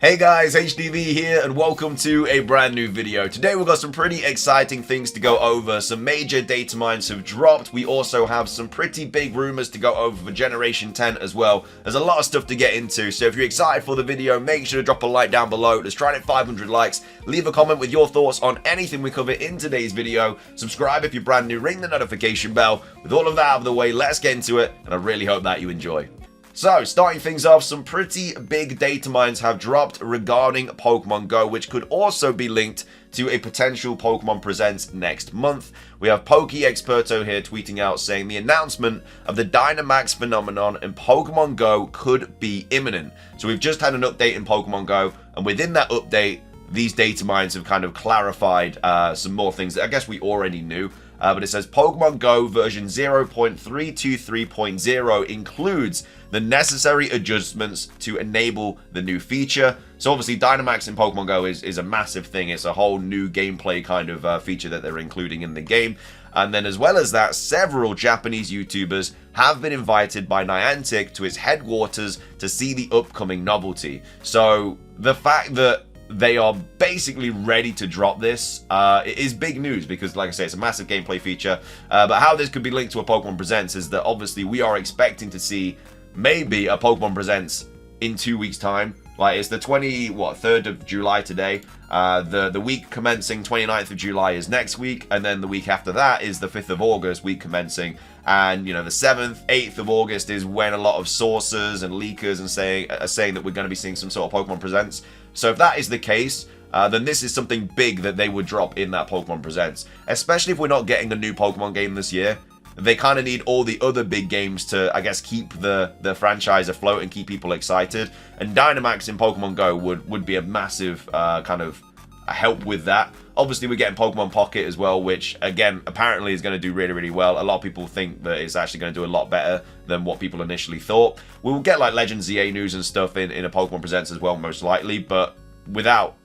Hey guys, HDvee here and welcome to a brand new video. Today we've got some pretty exciting things to go over. Some major data mines have dropped. We also have some pretty big rumors to go over for Generation 10 as well. There's a lot of stuff to get into, so if you're excited for the video, make sure to drop a like down below. Let's try to hit 500 likes. Leave a comment with your thoughts on anything we cover in today's video. Subscribe if you're brand new, ring the notification bell. With all of that out of the way, let's get into it, and I really hope that you enjoy. So, starting things off, some pretty big data mines have dropped regarding Pokemon Go, which could also be linked to a potential Pokemon Presents next month. We have PokeExperto here tweeting out saying the announcement of the Dynamax phenomenon in Pokemon Go could be imminent. So we've just had an update in Pokemon Go, and within that update, these data mines have kind of clarified some more things that I guess we already knew. But it says Pokemon Go version 0.323.0 includes the necessary adjustments to enable the new feature. So obviously Dynamax in Pokemon Go is a massive thing. It's a whole new gameplay kind of feature that they're including in the game. And then as well as that, several Japanese YouTubers have been invited by Niantic to its headquarters to see the upcoming novelty. So the fact that they are basically ready to drop this. It is big news because, like I say, it's a massive gameplay feature. But how this could be linked to a Pokemon Presents is that obviously we are expecting to see maybe a Pokemon Presents in 2 weeks' time. Like, it's the 3rd of July today. The week commencing 29th of July is next week, and then the week after that is the 5th of August, week commencing. And, you know, the 7th, 8th of August is when a lot of sources and leakers are saying that we're going to be seeing some sort of Pokemon Presents. So if that is the case, then this is something big that they would drop in that Pokemon Presents. Especially if we're not getting a new Pokemon game this year. They kind of need all the other big games to, I guess, keep the franchise afloat and keep people excited. And Dynamax in Pokemon Go would be a massive kind of help with that. Obviously, we're getting Pokemon Pocket as well, which, again, apparently is going to do really, really well. A lot of people think that it's actually going to do a lot better than what people initially thought. We will get, like, Legends ZA news and stuff in a Pokemon Presents as well, most likely, but without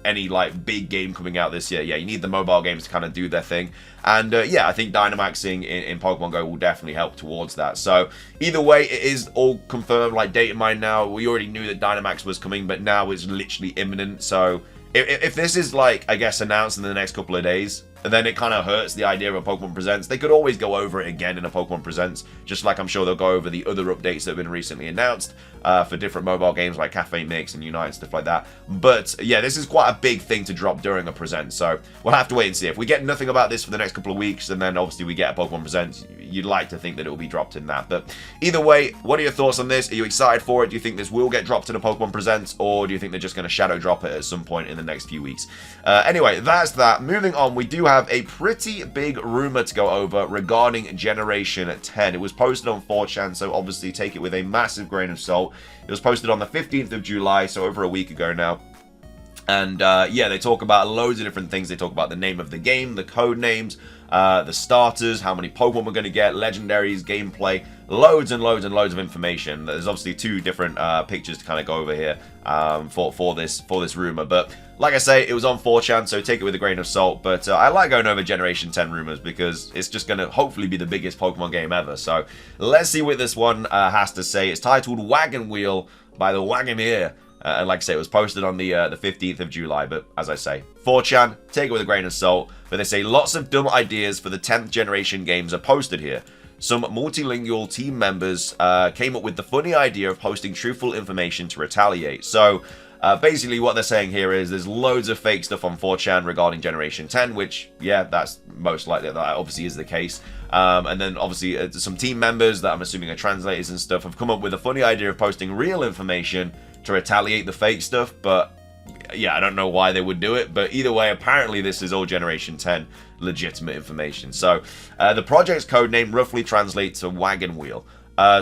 any like big game coming out this year, yeah, you need the mobile games to kind of do their thing. And yeah, I think Dynamaxing in Pokemon Go will definitely help towards that. So either way, it is all confirmed, like data mine now. We already knew that Dynamax was coming, but now it's literally imminent. So if this is like, I guess, announced in the next couple of days, then it kind of hurts the idea of a Pokemon Presents. They could always go over it again in a Pokemon Presents, just like I'm sure they'll go over the other updates that have been recently announced for different mobile games like Cafe Mix and Unite and stuff like that. But yeah, this is quite a big thing to drop during a Present, so we'll have to wait and see. If we get nothing about this for the next couple of weeks, and then obviously we get a Pokemon Presents, you'd like to think that it will be dropped in that. But either way, what are your thoughts on this? Are you excited for it? Do you think this will get dropped in a Pokemon Presents, or do you think they're just going to shadow drop it at some point in the next few weeks? Anyway, that's that. Moving on, we do have a pretty big rumor to go over regarding Generation 10. It was posted on 4chan, so obviously take it with a massive grain of salt. It was posted on the 15th of July, so over a week ago now. And yeah, they talk about loads of different things. They talk about the name of the game, the code names, the starters, how many Pokemon we're going to get, legendaries, gameplay, loads and loads and loads of information. There's obviously two different pictures to kind of go over here for this rumor. But like I say, it was on 4chan, so take it with a grain of salt. But I like going over Generation 10 rumors because it's just going to hopefully be the biggest Pokemon game ever. So let's see what this one has to say. It's titled Wagon Wheel by the Wagoneer. And like I say, it was posted on the 15th of July, but as I say, 4chan, take it with a grain of salt. But they say lots of dumb ideas for the 10th generation games are posted here. Some multilingual team members came up with the funny idea of posting truthful information to retaliate. So basically what they're saying here is there's loads of fake stuff on 4chan regarding Generation 10, which, yeah, that's most likely, that obviously is the case. And then obviously some team members that I'm assuming are translators and stuff have come up with a funny idea of posting real information to retaliate the fake stuff, but yeah, I don't know why they would do it, but either way, apparently this is all Generation 10 legitimate information. So the project's code name roughly translates to Wagon Wheel.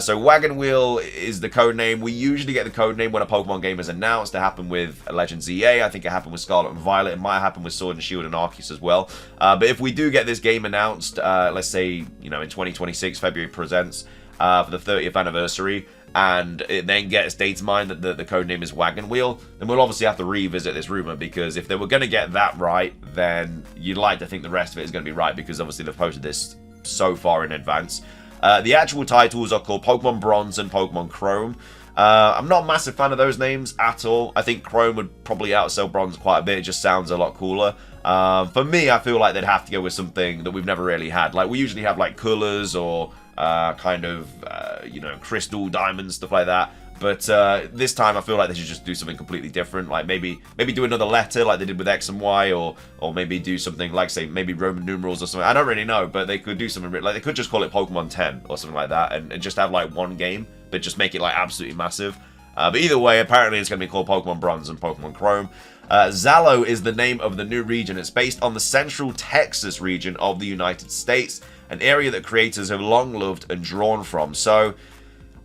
So Wagon Wheel is the code name. We usually get the code name when a Pokemon game is announced. It happened with Legends ZA. I think it happened with Scarlet and Violet. It might happen with Sword and Shield and Arceus as well. But if we do get this game announced, let's say, you know, in 2026, February Presents for the 30th anniversary, and it then gets data mined that the code name is Wagon Wheel, then we'll obviously have to revisit this rumor, because if they were going to get that right, then you'd like to think the rest of it is going to be right, because obviously they've posted this so far in advance. The actual titles are called Pokemon Bronze and Pokemon Chrome. I'm not a massive fan of those names at all. I think Chrome would probably outsell Bronze quite a bit. It just sounds a lot cooler. For me, I feel like they'd have to go with something that we've never really had. Like, we usually have, like, colors or you know, crystal, diamonds, stuff like that. But this time, I feel like they should just do something completely different. Like, maybe do another letter like they did with X and Y, or maybe do something like, say, maybe Roman numerals or something. I don't really know, but they could do something, like, they could just call it Pokemon 10 or something like that, and just have, like, one game, but just make it, like, absolutely massive. But either way, apparently it's going to be called Pokemon Bronze and Pokemon Chrome. Xalo is the name of the new region. It's based on the central Texas region of the United States, an area that creators have long loved and drawn from. So,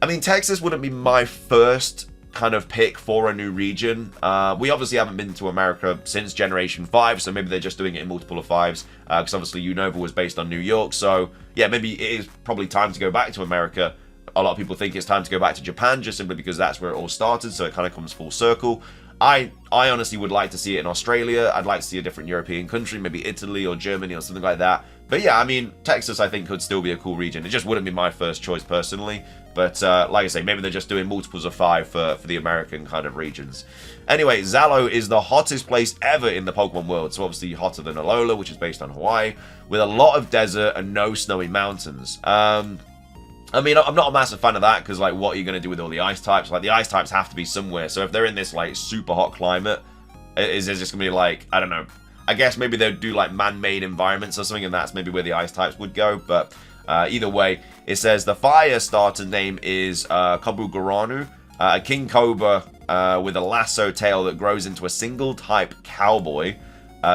I mean, Texas wouldn't be my first kind of pick for a new region. We obviously haven't been to America since Generation 5, so maybe they're just doing it in multiple of 5s, because obviously Unova was based on New York, so yeah, maybe it is probably time to go back to America. A lot of people think it's time to go back to Japan, just simply because that's where it all started, so it kind of comes full circle. I honestly would like to see it in Australia. I'd like to see a different European country, maybe Italy or Germany or something like that. But yeah, I mean, Texas I think could still be a cool region. It just wouldn't be my first choice personally. But like I say, maybe they're just doing multiples of 5 for the American kind of regions. Anyway, Xalo is the hottest place ever in the Pokemon world. So obviously hotter than Alola, which is based on Hawaii, with a lot of desert and no snowy mountains. I mean, I'm not a massive fan of that, because, like, what are you going to do with all the ice types? Like, the ice types have to be somewhere. So if they're in this, like, super hot climate, is there just going to be, like, I don't know. I guess maybe they'd do, like, man-made environments or something, and that's maybe where the ice types would go. But either way, it says the fire starter name is Kabuguranu, a king cobra with a lasso tail that grows into a single-type cowboy.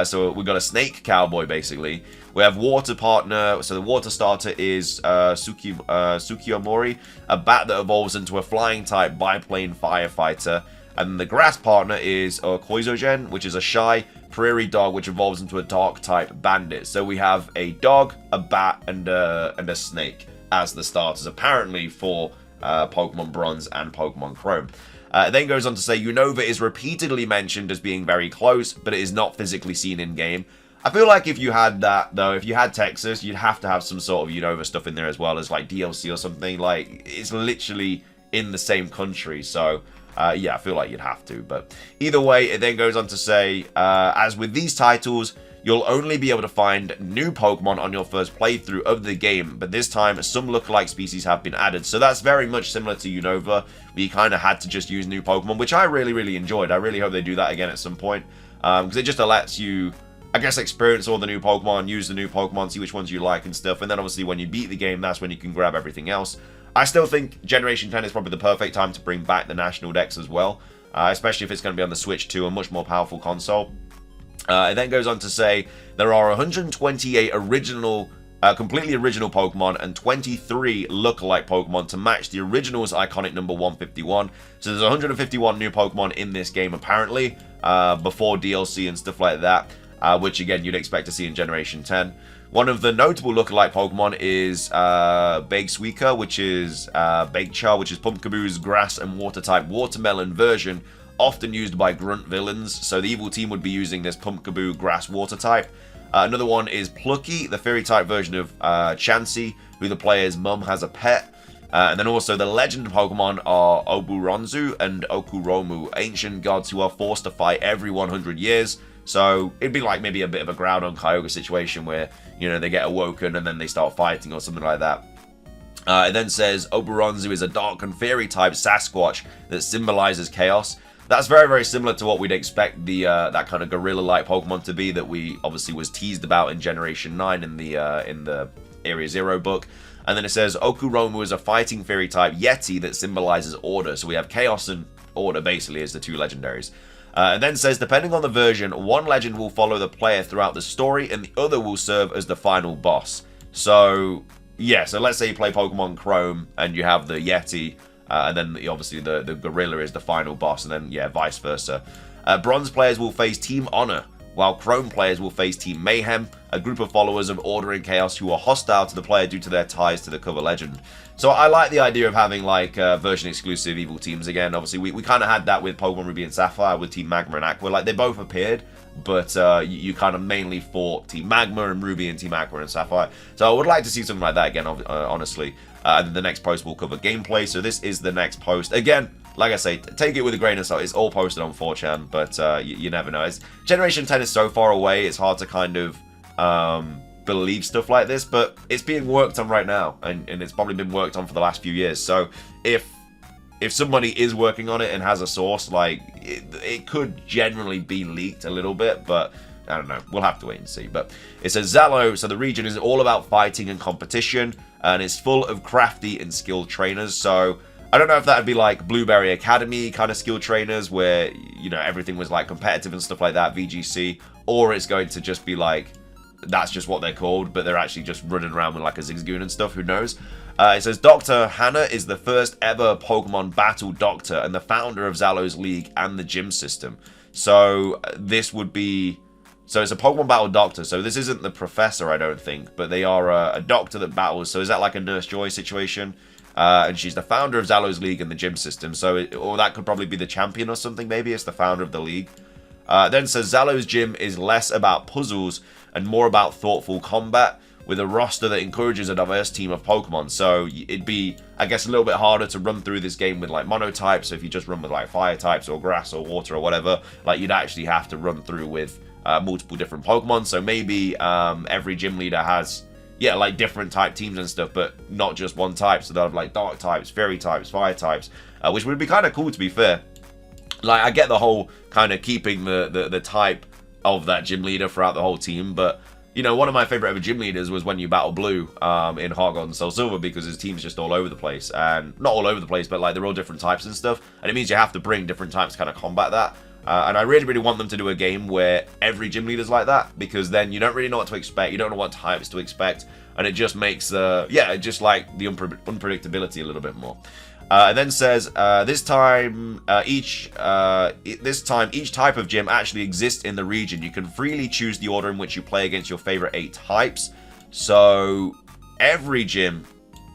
So we've got a snake cowboy, basically. We have water partner, so the water starter is Sukiomori, a bat that evolves into a flying type biplane firefighter. And then the grass partner is Koizogen, which is a shy prairie dog, which evolves into a dark type bandit. So we have a dog, a bat, and a snake as the starters, apparently for Pokemon Bronze and Pokemon Chrome. It then goes on to say Unova is repeatedly mentioned as being very close, but it is not physically seen in-game. I feel like if you had that, though, if you had Texas, you'd have to have some sort of Unova stuff in there as well as, like, DLC or something. Like, it's literally in the same country, so, yeah, I feel like you'd have to. But either way, it then goes on to say, as with these titles, you'll only be able to find new Pokemon on your first playthrough of the game, but this time, some lookalike species have been added. So that's very much similar to Unova, where you kind of had to just use new Pokemon, which I really, really enjoyed. I really hope they do that again at some point, because it just lets you, I guess, experience all the new Pokemon, use the new Pokemon, see which ones you like and stuff, and then obviously when you beat the game, that's when you can grab everything else. I still think Generation 10 is probably the perfect time to bring back the National Dex as well, especially if it's going to be on the Switch 2, a much more powerful console. It then goes on to say there are 128 original, completely original Pokemon and 23 lookalike Pokemon to match the original's iconic number 151. So there's 151 new Pokemon in this game apparently, before DLC and stuff like that. Which again you'd expect to see in Generation 10. One of the notable lookalike Pokemon is Suika, which is Bakechar, which is Pumpkaboo's grass and water type watermelon version, often used by grunt villains. So the evil team would be using this Pumpkaboo grass water type. Another one is Plucky, the fairy type version of Chansey, who the player's mum has a pet. And then also the legend Pokemon are Oburonzu and Okuromu, ancient gods who are forced to fight every 100 years. So it'd be like maybe a bit of a Groudon Kyogre situation where, you know, they get awoken and then they start fighting or something like that. It then says Oburonzu is a dark and fairy type Sasquatch that symbolizes chaos. That's very, very similar to what we'd expect the that kind of gorilla-like Pokemon to be that we obviously was teased about in Generation 9 in the Area 0 book. And then it says Okuromu is a fighting fairy type Yeti that symbolizes order. So we have chaos and order basically as the two legendaries. And then says, depending on the version, one legend will follow the player throughout the story and the other will serve as the final boss. So, yeah, so let's say you play Pokemon Chrome and you have the Yeti, and then obviously the gorilla is the final boss, and then, yeah, vice versa. Bronze players will face Team Honor, while Chrome players will face Team Mayhem, a group of followers of Order and Chaos who are hostile to the player due to their ties to the cover legend. So I like the idea of having, like, version-exclusive evil teams again. Obviously, we kind of had that with Pokemon Ruby and Sapphire with Team Magma and Aqua. Like, they both appeared, but you kind of mainly fought Team Magma and Ruby and Team Aqua and Sapphire. So I would like to see something like that again, honestly. And then the next post will cover gameplay. So this is the next post. Again, like I say, take it with a grain of salt. It's all posted on 4chan, but you never know. Generation 10 is so far away, it's hard to kind of believe stuff like this, but it's being worked on right now, and it's probably been worked on for the last few years. So if somebody is working on it and has a source, like, it could generally be leaked a little bit, but I don't know. We'll have to wait and see. But it says Zalo, so the region is all about fighting and competition, and it's full of crafty and skilled trainers. So I don't know if that would be like Blueberry Academy kind of skilled trainers where, you know, everything was like competitive and stuff like that, VGC, or it's going to just be like, that's just what they're called, but they're actually just running around with like a Zigzagoon and stuff, who knows. It says Dr. Hannah is the first ever Pokemon Battle Doctor and the founder of Zalo's League and the gym system. So this would be... So it's a Pokemon Battle Doctor, so this isn't the Professor, I don't think, but they are a doctor that battles. So is that like a Nurse Joy situation? And she's the founder of Zalo's League and the gym system, so or that could probably be the champion or something, maybe it's the founder of the league. Then says Zalo's gym is less about puzzles and more about thoughtful combat, with a roster that encourages a diverse team of Pokemon. So it'd be, I guess, a little bit harder to run through this game with like monotypes. So if you just run with like fire types or grass or water or whatever, like you'd actually have to run through with multiple different Pokemon. So maybe every gym leader has, yeah, like different type teams and stuff, but not just one type. So they'll have like dark types, fairy types, fire types, which would be kind of cool, to be fair. Like, I get the whole kind of keeping the type of that gym leader throughout the whole team, but you know, one of my favorite ever gym leaders was when you battle Blue in Heart Gold and Soul Silver, because his team's just all over the place. And not all over the place, but like they're all different types and stuff. And it means you have to bring different types to kind of combat that. And I really, really want them to do a game where every gym leader's like that, because then you don't really know what to expect. You don't know what types to expect. And it just makes just like the unpredictability a little bit more. And then says, this time each type of gym actually exists in the region. You can freely choose the order in which you play against your favorite 8 types. So every gym,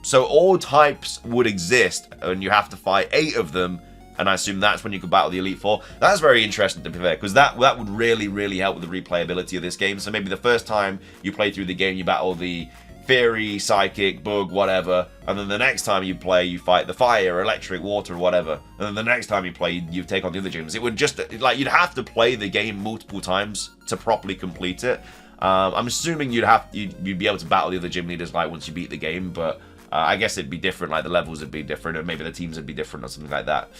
so all types would exist, and you have to fight 8 of them. And I assume that's when you could battle the Elite Four. That's very interesting, to be fair, because that would really, really help with the replayability of this game. So maybe the first time you play through the game, you battle the Fairy, Psychic, Bug, whatever, and then the next time you play, you fight the Fire, Electric, Water, whatever, and then the next time you play, you take on the other gyms. It would just, like, you'd have to play the game multiple times to properly complete it. I'm assuming you'd be able to battle the other gym leaders, like, once you beat the game, but I guess it'd be different, like, the levels would be different, and maybe the teams would be different or something like that.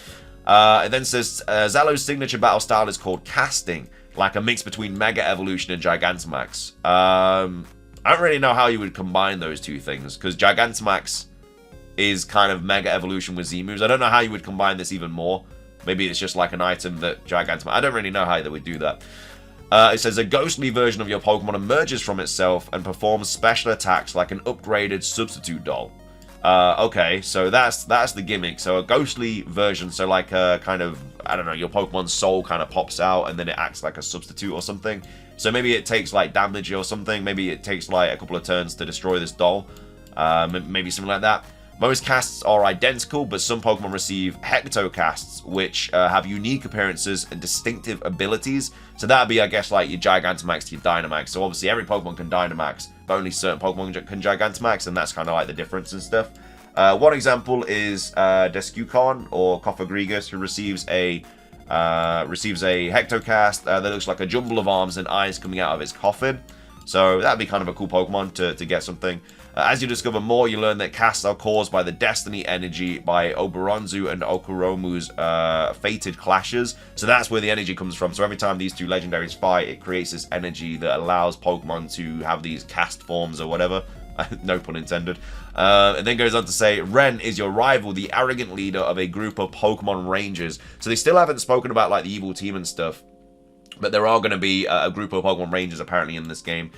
It then says, Zalo's signature battle style is called casting, like a mix between Mega Evolution and Gigantamax. I don't really know how you would combine those two things, because Gigantamax is kind of Mega Evolution with Z-moves. I don't know how you would combine this even more. Maybe it's just like an item that Gigantamax... I don't really know how they would do that. It says, a ghostly version of your Pokemon emerges from itself and performs special attacks like an upgraded substitute doll. Okay, so that's the gimmick. So a ghostly version, so like a kind of, I don't know, your Pokemon's soul kind of pops out and then it acts like a substitute or something. So maybe it takes like damage or something. Maybe it takes like a couple of turns to destroy this doll. Maybe something like that. Most casts are identical, but some Pokemon receive Hectocasts, which have unique appearances and distinctive abilities. So that'd be, I guess, like your Gigantamax to your Dynamax. So obviously every Pokemon can Dynamax, but only certain Pokemon can Gigantamax, and that's kind of like the difference and stuff. One example is Descucon or Cofagrigus, who receives a Hectocast that looks like a jumble of arms and eyes coming out of its coffin. So that'd be kind of a cool Pokemon to get something. As you discover more, you learn that casts are caused by the Destiny energy by Oberonzu and Okuromu's fated clashes. So that's where the energy comes from. So every time these two legendaries fight, it creates this energy that allows Pokemon to have these cast forms or whatever. No pun intended. And then goes on to say, Ren is your rival, the arrogant leader of a group of Pokemon Rangers. So they still haven't spoken about like the evil team and stuff, but there are going to be a group of Pokemon Rangers apparently in this game.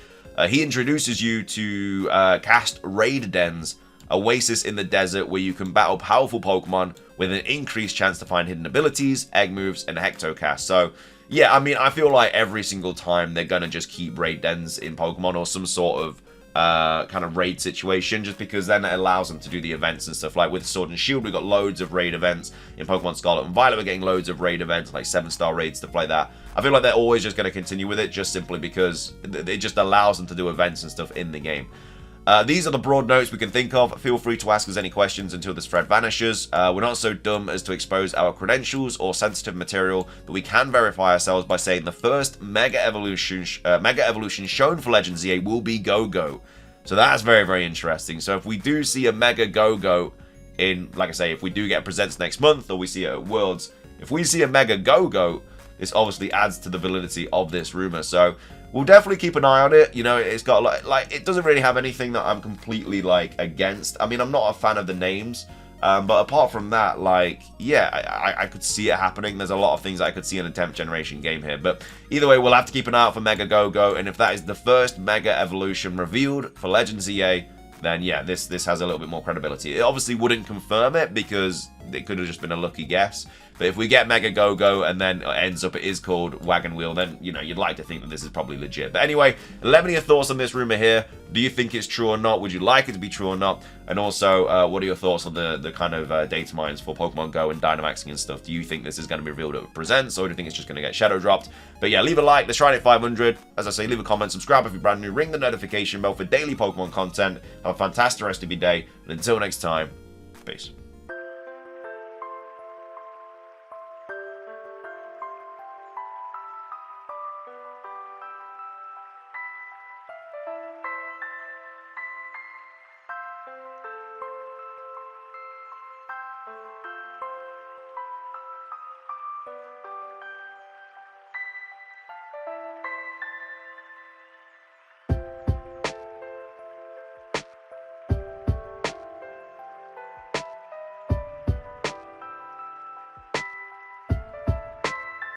He introduces you to cast Raid Dens, oasis in the desert where you can battle powerful Pokemon with an increased chance to find hidden abilities, egg moves, and Hectocast. So, yeah, I mean, I feel like every single time they're going to just keep Raid Dens in Pokemon or some sort of kind of raid situation, just because then it allows them to do the events and stuff. Like with Sword and Shield, we got loads of raid events. In Pokemon Scarlet and Violet, we're getting loads of raid events, like 7-star raids, stuff like that. I feel like they're always just going to continue with it, just simply because it just allows them to do events and stuff in the game. These are the broad notes we can think of. Feel free to ask us any questions until this thread vanishes. We're not so dumb as to expose our credentials or sensitive material, but we can verify ourselves by saying the first Mega Evolution shown for Legends EA will be Go-Go. So that's very, very interesting. So if we do see a Mega Go-Go in, like I say, if we do get Presents next month, or we see it at Worlds, if we see a Mega Go-Go, this obviously adds to the validity of this rumor. So we'll definitely keep an eye on it. You know, it's got like it doesn't really have anything that I'm completely like against. I mean, I'm not a fan of the names, but apart from that, like, yeah, I could see it happening. There's a lot of things I could see in a 10th generation game here. But either way, we'll have to keep an eye out for Mega Go-Go, and if that is the first Mega Evolution revealed for Legends EA, then yeah, this has a little bit more credibility. It obviously wouldn't confirm it because it could have just been a lucky guess. But if we get Mega Go-Go and then it ends up it is called Wagon Wheel, then, you know, you'd like to think that this is probably legit. But anyway, let me know your thoughts on this rumor here. Do you think it's true or not? Would you like it to be true or not? And also, what are your thoughts on the kind of data mines for Pokemon Go and Dynamaxing and stuff? Do you think this is going to be revealed at Presents, or do you think it's just going to get shadow dropped? But yeah, leave a like. Let's try to hit 500. As I say, leave a comment, subscribe if you're brand new, ring the notification bell for daily Pokemon content. Have a fantastic rest of your day, and until next time, peace.